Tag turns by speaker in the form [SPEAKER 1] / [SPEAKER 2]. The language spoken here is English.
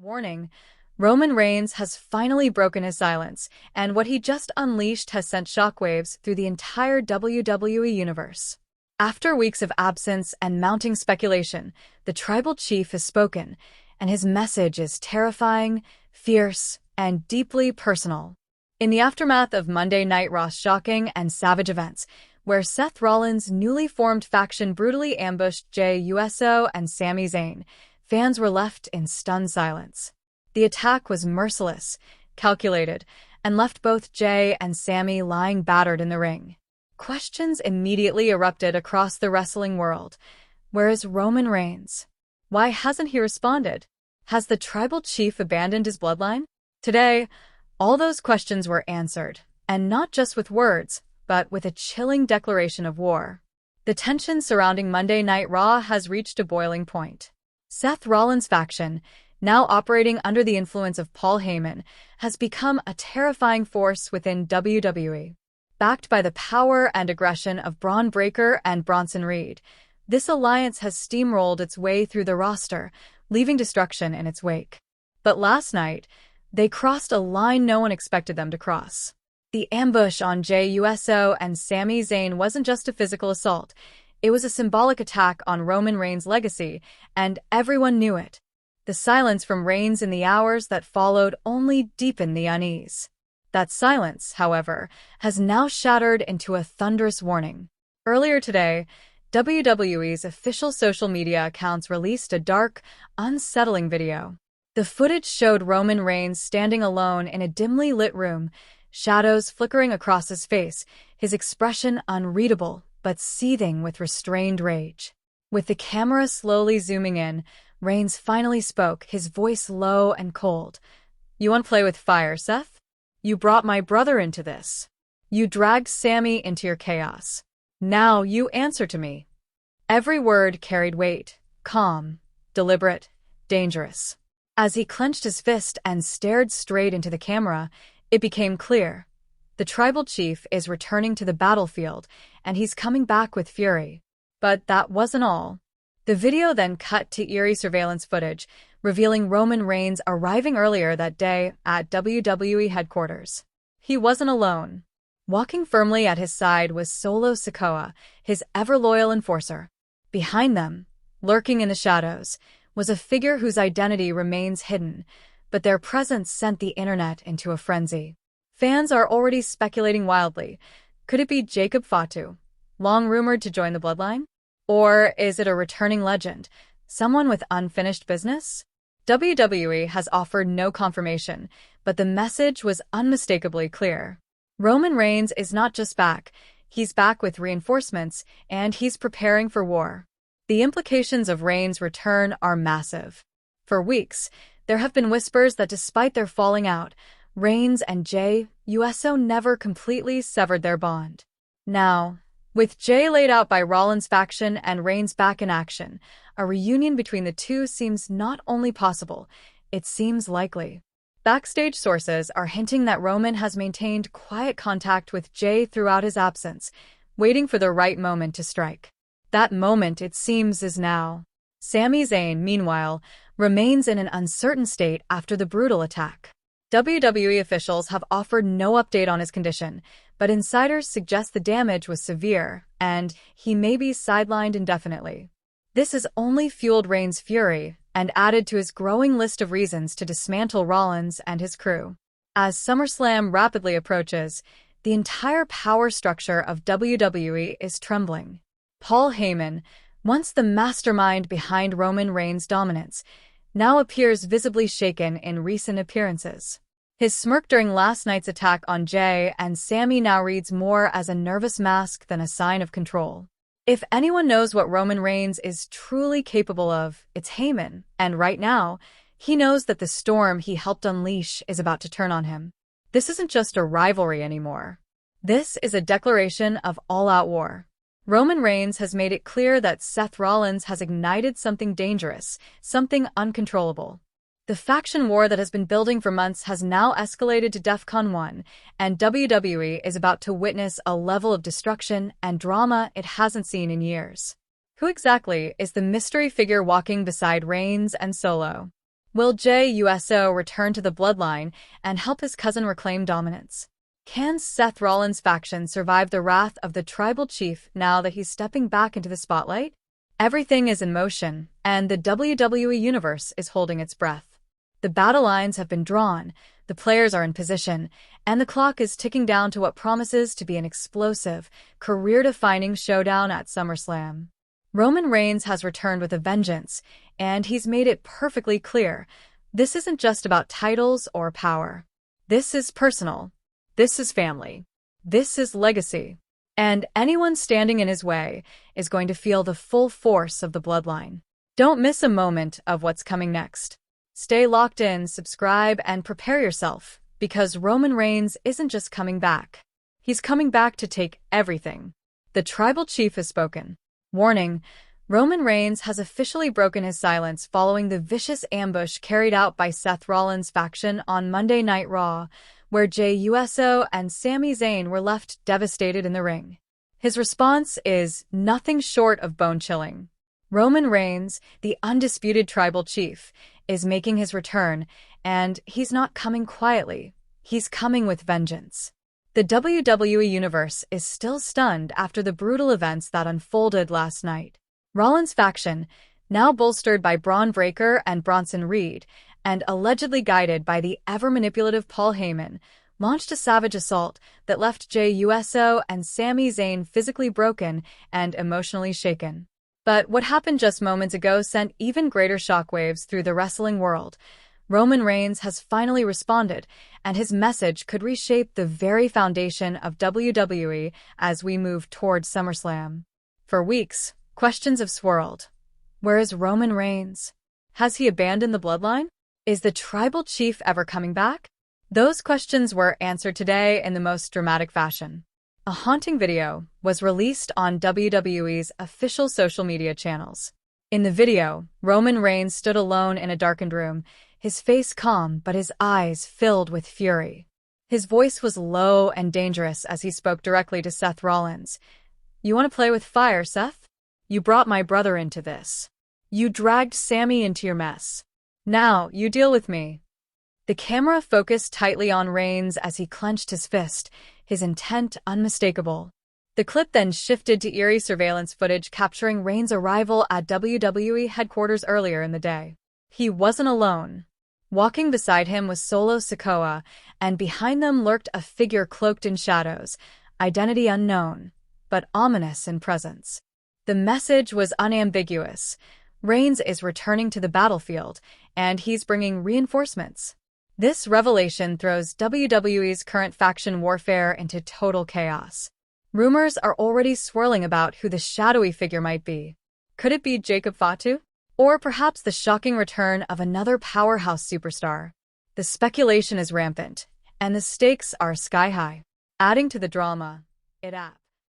[SPEAKER 1] Warning: Roman Reigns has finally broken his silence, and what he just unleashed has sent shockwaves through the entire WWE universe. After weeks of absence and mounting speculation, the tribal chief has spoken, and his message is terrifying, fierce, and deeply personal. In the aftermath of Monday Night Raw's shocking and savage events, where Seth Rollins' newly formed faction brutally ambushed Jey Uso and Sami Zayn, fans were left in stunned silence. The attack was merciless, calculated, and left both Jey and Sami lying battered in the ring. Questions immediately erupted across the wrestling world. Where is Roman Reigns? Why hasn't he responded? Has the tribal chief abandoned his bloodline? Today, all those questions were answered, and not just with words, but with a chilling declaration of war. The tension surrounding Monday Night Raw has reached a boiling point. Seth Rollins' faction, now operating under the influence of Paul Heyman, has become a terrifying force within WWE. Backed by the power and aggression of Braun Breaker and Bronson Reed, this alliance has steamrolled its way through the roster, leaving destruction in its wake. But last night, they crossed a line no one expected them to cross. The ambush on Jey Uso and Sami Zayn wasn't just a physical assault. It was a symbolic attack on Roman Reigns' legacy, and everyone knew it. The silence from Reigns in the hours that followed only deepened the unease. That silence, however, has now shattered into a thunderous warning. Earlier today, WWE's official social media accounts released a dark, unsettling video. The footage showed Roman Reigns standing alone in a dimly lit room, shadows flickering across his face, his expression unreadable but seething with restrained rage. With the camera slowly zooming in, Reigns finally spoke, his voice low and cold. "You want to play with fire, Seth? You brought my brother into this. You dragged Sami into your chaos. Now you answer to me." Every word carried weight, calm, deliberate, dangerous. As he clenched his fist and stared straight into the camera, it became clear. The tribal chief is returning to the battlefield, and he's coming back with fury. But that wasn't all. The video then cut to eerie surveillance footage, revealing Roman Reigns arriving earlier that day at WWE headquarters. He wasn't alone. Walking firmly at his side was Solo Sikoa, his ever-loyal enforcer. Behind them, lurking in the shadows, was a figure whose identity remains hidden, but their presence sent the internet into a frenzy. Fans are already speculating wildly. Could it be Jacob Fatu, long rumored to join the bloodline? Or is it a returning legend, someone with unfinished business? WWE has offered no confirmation, but the message was unmistakably clear. Roman Reigns is not just back, he's back with reinforcements, and he's preparing for war. The implications of Reigns' return are massive. For weeks, there have been whispers that despite their falling out, Reigns and Jey Uso never completely severed their bond. Now, with Jey laid out by Rollins' faction and Reigns back in action, a reunion between the two seems not only possible, it seems likely. Backstage sources are hinting that Roman has maintained quiet contact with Jey throughout his absence, waiting for the right moment to strike. That moment, it seems, is now. Sami Zayn, meanwhile, remains in an uncertain state after the brutal attack. WWE officials have offered no update on his condition, but insiders suggest the damage was severe, and he may be sidelined indefinitely. This has only fueled Reigns' fury and added to his growing list of reasons to dismantle Rollins and his crew. As SummerSlam rapidly approaches, the entire power structure of WWE is trembling. Paul Heyman, once the mastermind behind Roman Reigns' dominance, now appears visibly shaken in recent appearances. His smirk during last night's attack on Jey and Sami now reads more as a nervous mask than a sign of control. If anyone knows what Roman Reigns is truly capable of, it's Heyman, and right now, he knows that the storm he helped unleash is about to turn on him. This isn't just a rivalry anymore. This is a declaration of all-out war. Roman Reigns has made it clear that Seth Rollins has ignited something dangerous, something uncontrollable. The faction war that has been building for months has now escalated to DEFCON 1, and WWE is about to witness a level of destruction and drama it hasn't seen in years. Who exactly is the mystery figure walking beside Reigns and Solo? Will Jey Uso return to the bloodline and help his cousin reclaim dominance? Can Seth Rollins' faction survive the wrath of the tribal chief now that he's stepping back into the spotlight? Everything is in motion, and the WWE Universe is holding its breath. The battle lines have been drawn, the players are in position, and the clock is ticking down to what promises to be an explosive, career-defining showdown at SummerSlam. Roman Reigns has returned with a vengeance, and he's made it perfectly clear. This isn't just about titles or power. This is personal. This is family. This is legacy. And anyone standing in his way is going to feel the full force of the bloodline. Don't miss a moment of what's coming next. Stay locked in, subscribe, and prepare yourself, because Roman Reigns isn't just coming back. He's coming back to take everything. The tribal chief has spoken. Warning: Roman Reigns has officially broken his silence following the vicious ambush carried out by Seth Rollins' faction on Monday Night Raw, where Jey Uso and Sami Zayn were left devastated in the ring. His response is nothing short of bone-chilling. Roman Reigns, the undisputed tribal chief, is making his return, and he's not coming quietly. He's coming with vengeance. The WWE Universe is still stunned after the brutal events that unfolded last night. Rollins' faction, now bolstered by Braun Breaker and Bronson Reed, and allegedly guided by the ever-manipulative Paul Heyman, launched a savage assault that left Jey Uso and Sami Zayn physically broken and emotionally shaken. But what happened just moments ago sent even greater shockwaves through the wrestling world. Roman Reigns has finally responded, and his message could reshape the very foundation of WWE as we move towards SummerSlam. For weeks, questions have swirled. Where is Roman Reigns? Has he abandoned the bloodline? Is the tribal chief ever coming back? Those questions were answered today in the most dramatic fashion. A haunting video was released on WWE's official social media channels. In the video, Roman Reigns stood alone in a darkened room, his face calm but his eyes filled with fury. His voice was low and dangerous as he spoke directly to Seth Rollins. "You want to play with fire, Seth? You brought my brother into this. You dragged Sami into your mess. Now, you deal with me." The camera focused tightly on Reigns as he clenched his fist, his intent unmistakable. The clip then shifted to eerie surveillance footage capturing Reigns' arrival at WWE headquarters earlier in the day. He wasn't alone. Walking beside him was Solo Sikoa, and behind them lurked a figure cloaked in shadows, identity unknown, but ominous in presence. The message was unambiguous. Reigns is returning to the battlefield, and he's bringing reinforcements. This revelation throws WWE's current faction warfare into total chaos. Rumors are already swirling about who the shadowy figure might be. Could it be Jacob Fatu? Or perhaps the shocking return of another powerhouse superstar? The speculation is rampant, and the stakes are sky-high. Adding to the drama, it adds